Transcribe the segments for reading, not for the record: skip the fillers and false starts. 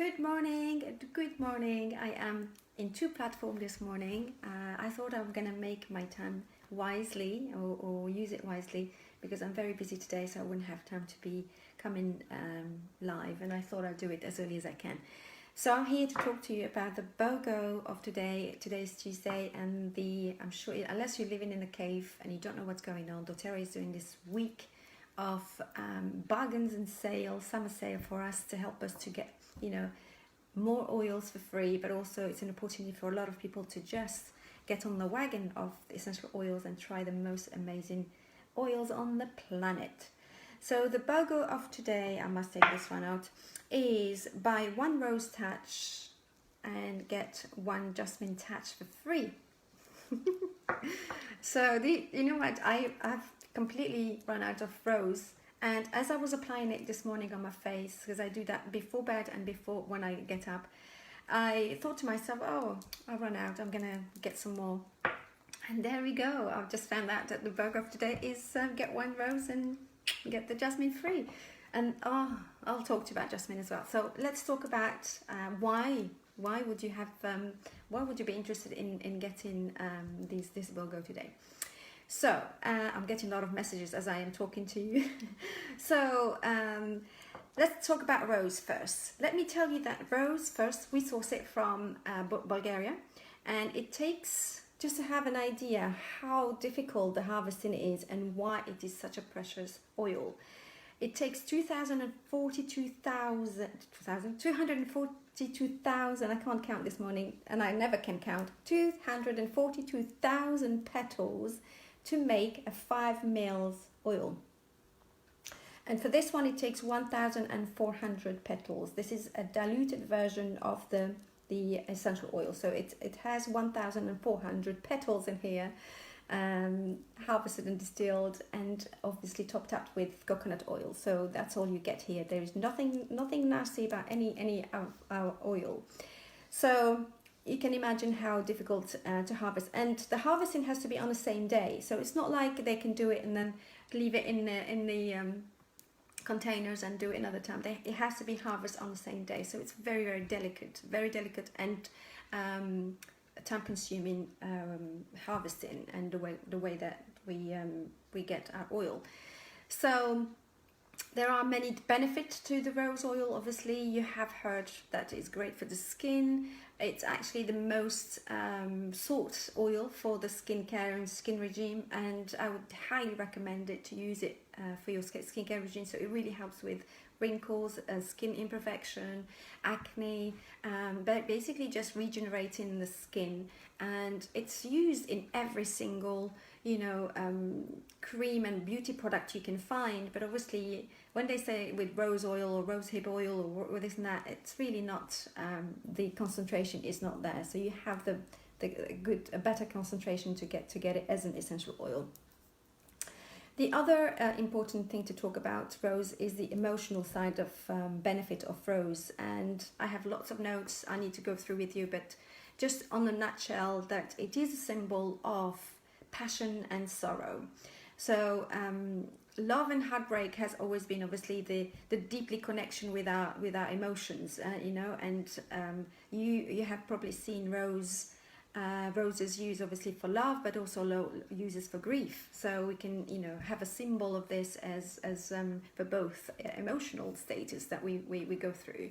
Good morning. I am in two platforms this morning. I thought I'm gonna make my time wisely or use it wisely because I'm very busy today, so I wouldn't have time to be coming live, and I thought I'd do it as early as I can. So I'm here to talk to you about the BOGO of today. Today is Tuesday, and I'm sure unless you're living in a cave and you don't know what's going on, doTERRA is doing this week of bargains and sales, summer sale for us to help us to get more oils for free, but also it's an opportunity for a lot of people to just get on the wagon of essential oils and try the most amazing oils on the planet. So the BOGO of today, I must take this one out, is buy one rose touch and get one jasmine touch for free. So you know what, I've completely run out of rose, and as I was applying it this morning on my face, because I do that before bed and before when I get up, I thought to myself, oh, I've run out, I'm gonna get some more. And there we go, I've just found out that the BOGO of today is get one rose and get the jasmine free. And I'll talk to you about jasmine as well. So let's talk about why would you have why would you be interested in getting this BOGO today. So I'm getting a lot of messages as I am talking to you. So let's talk about rose first. Let me tell you that rose, first, we source it from Bulgaria, and it takes, just to have an idea how difficult the harvesting is and why it is such a precious oil. It takes 242,000, I can't count this morning, and I never can count, 242,000 petals to make a 5 ml oil. And for this one it takes 1,400 petals. This is a diluted version of the essential oil, so it has 1,400 petals in here, harvested and distilled and obviously topped up with coconut oil. So that's all you get here. There is nothing nasty about any of our oil. So you can imagine how difficult to harvest, and the harvesting has to be on the same day. So it's not like they can do it and then leave it in the containers and do it another time. It has to be harvested on the same day. So it's very delicate and time-consuming harvesting, and the way that we get our oil. So there are many benefits to the rose oil. Obviously, you have heard that it's great for the skin. It's actually the most sought oil for the skincare and skin regime, and I would highly recommend it to use it for your skincare regime. So it really helps with wrinkles, skin imperfection, acne, but basically just regenerating the skin. And it's used in every single cream and beauty product you can find. But obviously when they say with rose oil or rosehip oil or this and that, it's really not, the concentration is not there. So you have a better concentration to get it as an essential oil. The other important thing to talk about rose is the emotional side of benefit of rose, and I have lots of notes I need to go through with you, but just on a nutshell, that it is a symbol of passion and sorrow. So love and heartbreak has always been obviously the deeply connection with our emotions, and you have probably seen roses used obviously for love, but also uses for grief. So we can have a symbol of this as for both emotional status that we go through.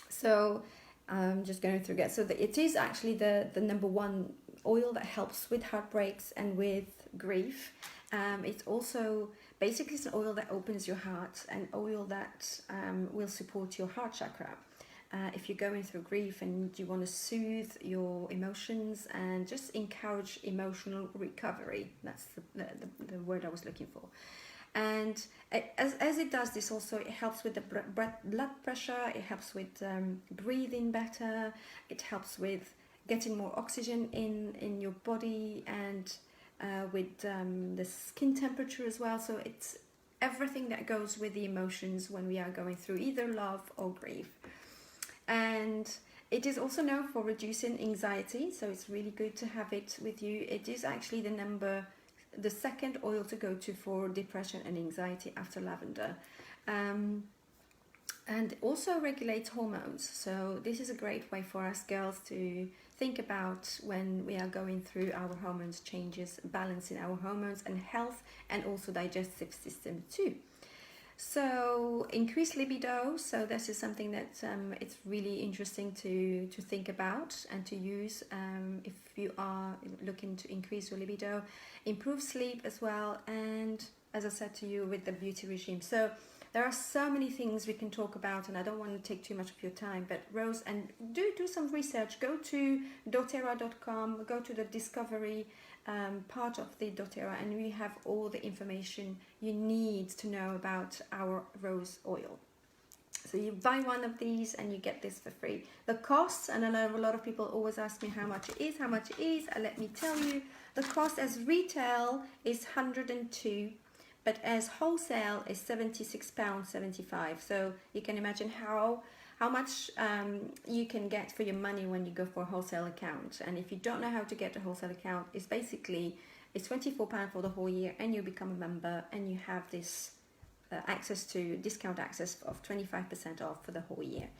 So I'm just going through that. So it is actually the number one oil that helps with heartbreaks and with grief. It's also basically it's an oil that opens your heart, an oil that will support your heart chakra. If you're going through grief and you want to soothe your emotions and just encourage emotional recovery, that's the word I was looking for. And as it does this, also it helps with the blood pressure, it helps with breathing better, it helps with getting more oxygen in your body, and with the skin temperature as well. So it's everything that goes with the emotions when we are going through either love or grief. And it is also known for reducing anxiety, so it's really good to have it with you. It is actually the second oil to go to for depression and anxiety after lavender. and also regulates hormones. So this is a great way for us girls to think about when we are going through our hormones changes, balancing our hormones and health, and also digestive system too. So increased libido, so this is something that it's really interesting to think about and to use if you are looking to increase your libido. Improve sleep as well, and as I said to you, with the beauty regime. So there are so many things we can talk about, and I don't want to take too much of your time, but Rose, and do some research. Go to doTERRA.com, go to the discovery part of the doTERRA, and we have all the information you need to know about our rose oil. So you buy one of these and you get this for free. The cost, and I know a lot of people always ask me how much it is, and let me tell you, the cost as retail is 102, but as wholesale is £76.75. So you can imagine how much you can get for your money when you go for a wholesale account. And if you don't know how to get a wholesale account, it's basically it's £24 for the whole year, and you become a member, and you have this access to discount access of 25% off for the whole year.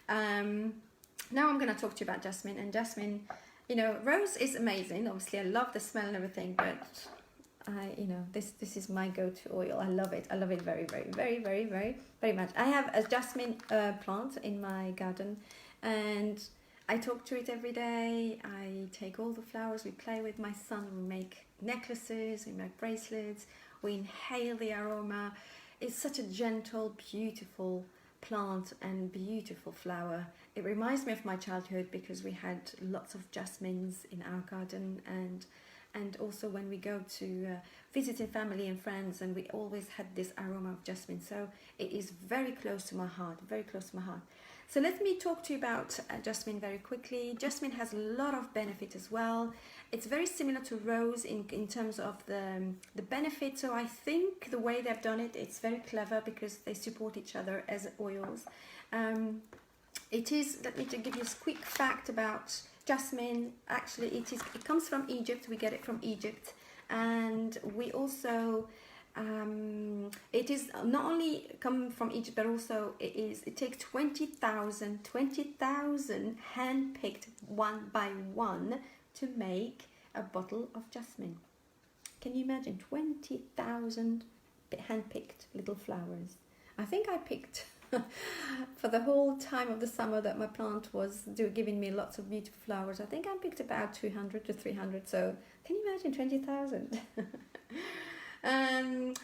Now I'm going to talk to you about Jasmin. And Jasmin, you know, rose is amazing. Obviously, I love the smell and everything, but this is my go-to oil. I love it very, very, very, very, very, very much. I have a jasmine plant in my garden, and I talk to it every day. I take all the flowers, we play with my son, we make necklaces, we make bracelets, we inhale the aroma. It's such a gentle, beautiful plant and beautiful flower. It reminds me of my childhood because we had lots of jasmines in our garden, and also when we go to visiting family and friends, and we always had this aroma of jasmine. So it is very close to my heart, very close to my heart. So let me talk to you about jasmine very quickly. Jasmine has a lot of benefit as well. It's very similar to rose in terms of the benefit. So I think the way they've done it, it's very clever because they support each other as oils. It is, let me give you a quick fact about jasmine. Actually, it comes from Egypt. We get it from Egypt, and we also it is not only come from Egypt, but also it takes 20,000 hand-picked one by one to make a bottle of jasmine. Can you imagine 20,000 hand-picked little flowers? I think I picked for the whole time of the summer that my plant was giving me lots of beautiful flowers. I think I picked about 200 to 300. So can you imagine 20,000?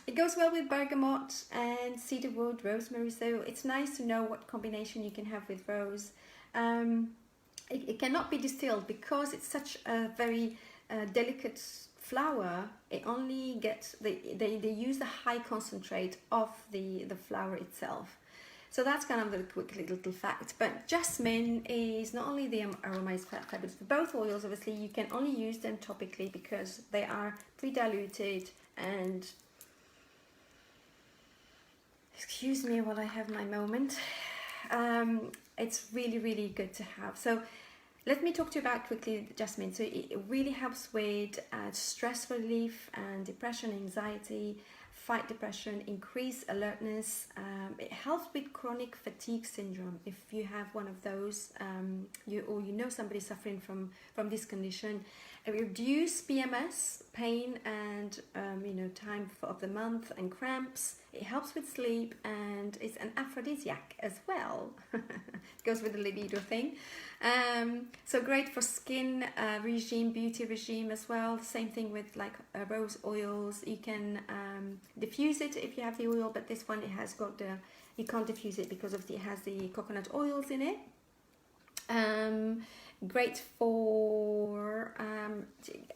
It goes well with bergamot and cedarwood, rosemary. So it's nice to know what combination you can have with rose. It cannot be distilled because it's such a very delicate flower. It only gets they use the high concentrate of the flower itself. So that's kind of the quick little fact. But jasmine is not only the aroma is fabulous for both oils. Obviously, you can only use them topically because they are pre-diluted. And excuse me while I have my moment. It's really, really good to have. So let me talk to you about quickly jasmine. So it really helps with stress relief and depression, anxiety, fight depression, increase alertness. It helps with chronic fatigue syndrome. If you have one of those, you know somebody suffering from this condition. It reduces PMS, pain, and time of the month and cramps. It helps with sleep, and it's an aphrodisiac as well. It goes with the libido thing. So great for skin regime, beauty regime as well. Same thing with like rose oils. You can diffuse it if you have the oil, but this one, it has got you can't diffuse it because it has the coconut oils in it. Great for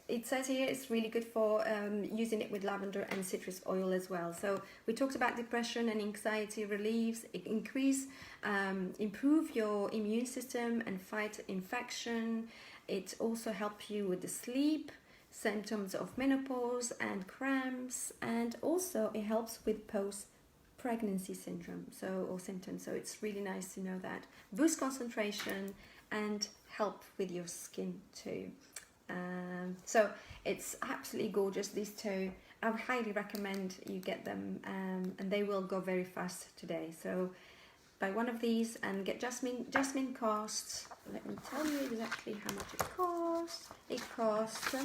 it says here it's really good for using it with lavender and citrus oil as well. So we talked about depression and anxiety relieves. It improve your immune system and fight infection. It also helps you with the sleep, symptoms of menopause and cramps, and also it helps with post-pregnancy syndrome or symptoms. So it's really nice to know that. Boost concentration and help with your skin too. So it's absolutely gorgeous, these two. I highly recommend you get them, and they will go very fast today. So buy one of these and get Jasmin. Jasmin costs, let me tell you exactly how much it costs.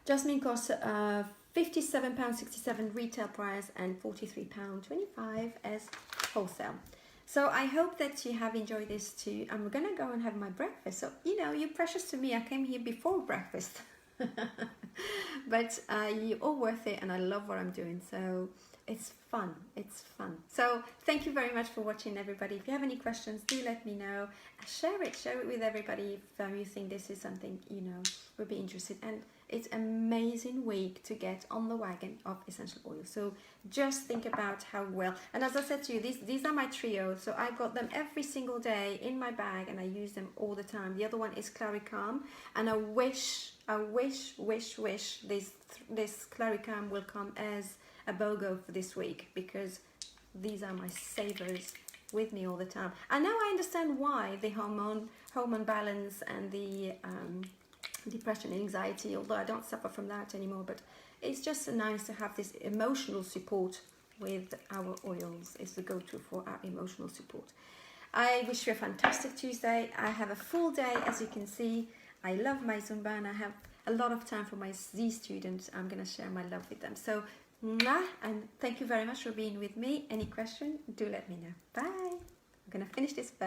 Jasmin costs £57.67 retail price and £43.25 as wholesale. So I hope that you have enjoyed this too. I'm gonna go and have my breakfast. So you know, you're precious to me. I came here before breakfast. But you're all worth it, and I love what I'm doing, so it's fun. So thank you very much for watching, everybody. If you have any questions, do let me know. Share it with everybody if you think this is something you know would be interested. And it's an amazing week to get on the wagon of essential oil. So just think about how well, and as I said to you, these are my trio, so I got them every single day in my bag and I use them all the time. The other one is Claricalm, and I wish this Claricalm will come as a BOGO for this week, because these are my savers with me all the time. And now I understand why the hormone balance and the depression and anxiety, although I don't suffer from that anymore, but it's just nice to have this emotional support with our oils. It's the go-to for our emotional support. I wish you a fantastic Tuesday. I have a full day, as you can see. I love my Zumba and I have a lot of time for my Z students. I'm going to share my love with them. So, mwah, and thank you very much for being with me. Any question, do let me know. Bye. I'm going to finish this first.